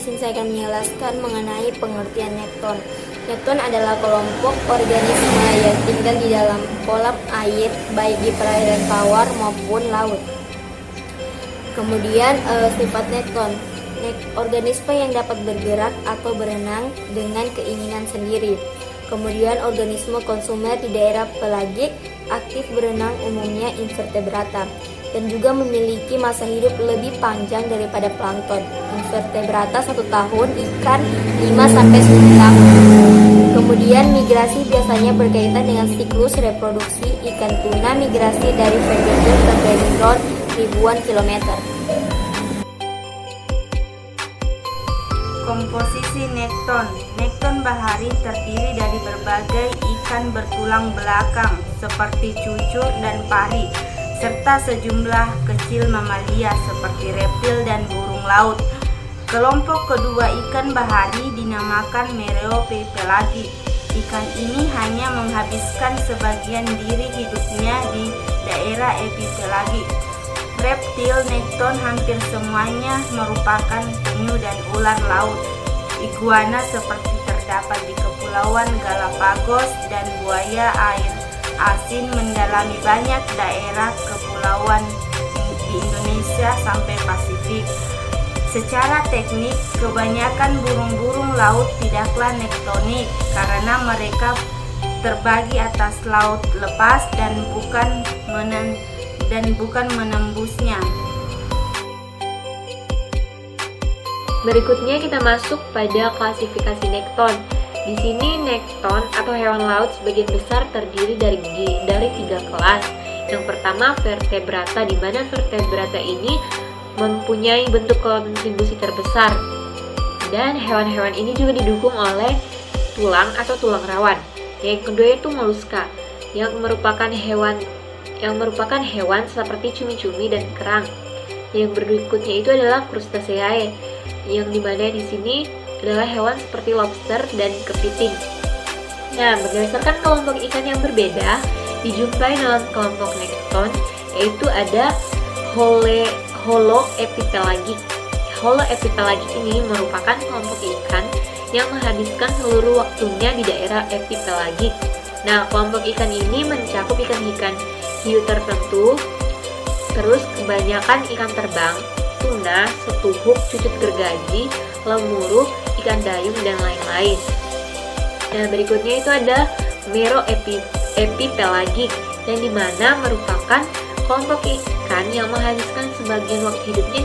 sini saya akan menjelaskan mengenai pengertian nekton. Nekton adalah kelompok organisme yang tinggal di dalam kolam air, baik di perairan tawar maupun laut. Kemudian sifat nekton. Organisme yang dapat bergerak atau berenang dengan keinginan sendiri. Kemudian organisme konsumer di daerah pelagik, aktif berenang umumnya invertebrata, dan juga memiliki masa hidup lebih panjang daripada plankton. Invertebrata 1 tahun, ikan 5-10 tahun. Kemudian migrasi biasanya berkaitan dengan siklus reproduksi. Ikan tuna migrasi dari Vancouver ke Bellington ribuan kilometer. Komposisi nekton. Nekton bahari terdiri dari berbagai ikan bertulang belakang seperti cucur dan pari, serta sejumlah kecil mamalia seperti reptil dan burung laut. Kelompok kedua ikan bahari dinamakan Mereopepelagi. Ikan ini hanya menghabiskan sebagian diri hidupnya di daerah epipelagi. Reptil nekton hampir semuanya merupakan penyu dan ular laut. Iguana seperti terdapat di Kepulauan Galapagos dan buaya air asin mendalami banyak daerah kepulauan di Indonesia sampai Pasifik. Secara teknik, kebanyakan burung-burung laut tidaklah nektonik karena mereka terbagi atas laut lepas dan bukan menembusnya. Berikutnya kita masuk pada klasifikasi nekton. Di sini nekton atau hewan laut sebagian besar terdiri dari 3 kelas. Yang pertama vertebrata, di mana vertebrata ini mempunyai bentuk kontribusi terbesar. Dan hewan-hewan ini juga didukung oleh tulang atau tulang rawan. Yang kedua itu moluska, yang merupakan hewan seperti cumi-cumi dan kerang. Yang berikutnya itu adalah Crustaceae, yang dimana di sini adalah hewan seperti lobster dan kepiting. Nah, berdasarkan kelompok ikan yang berbeda dijumpai dalam kelompok nekton, yaitu ada holoepipelagik. Holoepipelagik ini merupakan kelompok ikan yang menghabiskan seluruh waktunya di daerah epipelagik. Nah, kelompok ikan ini mencakup ikan-ikan hiu tertentu, terus kebanyakan ikan terbang, tuna, setuhuk, cucut gergaji, lemuru, ikan dayung, dan lain-lain. Nah, berikutnya itu ada Meroepipelagik, yang dimana merupakan kelompok ikan yang menghabiskan sebagian waktu hidupnya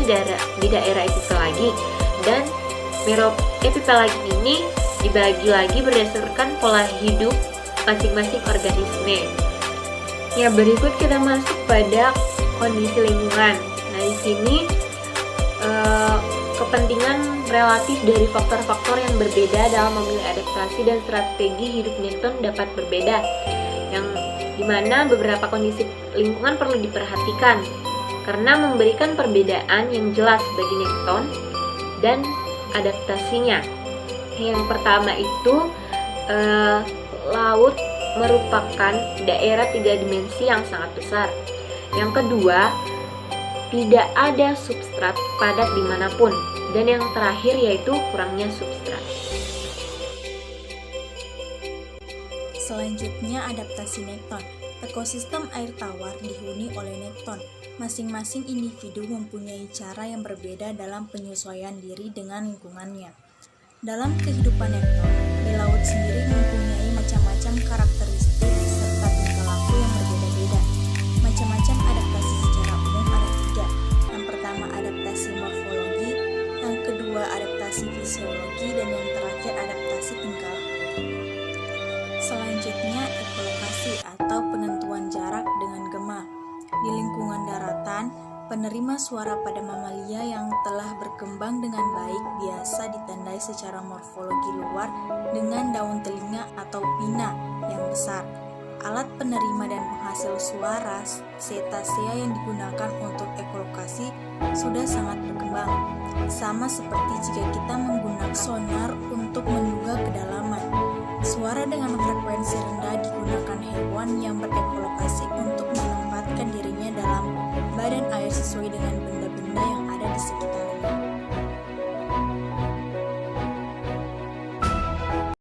di daerah epipelagik. Dan Meroepipelagik ini dibagi lagi berdasarkan pola hidup masing-masing organisme. Ya, berikut kita masuk pada kondisi lingkungan. Nah, di sini kepentingan relatif dari faktor-faktor yang berbeda dalam memilih adaptasi dan strategi hidup nekton dapat berbeda, yang dimana beberapa kondisi lingkungan perlu diperhatikan karena memberikan perbedaan yang jelas bagi nekton dan adaptasinya. Yang pertama itu laut merupakan daerah 3 dimensi yang sangat besar. Yang kedua, tidak ada substrat padat dimanapun. Dan yang terakhir yaitu kurangnya substrat. Selanjutnya adaptasi nekton. Ekosistem air tawar dihuni oleh nekton. Masing-masing individu mempunyai cara yang berbeda dalam penyesuaian diri dengan lingkungannya. Dalam kehidupan nekton, di laut sendiri mempunyai macam-macam karakteristik serta tingkah laku yang berbeda-beda. Macam-macam adaptasi secara umum ada 3. Yang pertama adaptasi morfologi, yang kedua adaptasi fisiologi, dan yang terakhir adaptasi tingkah laku. Selanjutnya ekolokasi atau penentuan jarak dengan gema. Di lingkungan daratan, penerima suara pada mamalia yang telah berkembang dengan baik biasa ditandai secara morfologi luar dengan daun telinga atau pinna yang besar. Alat penerima dan penghasil suara cetacea yang digunakan untuk ekolokasi sudah sangat berkembang. Sama seperti jika kita menggunakan sonar untuk menduga kedalaman. Suara dengan frekuensi rendah digunakan hewan yang berekolokasi untuk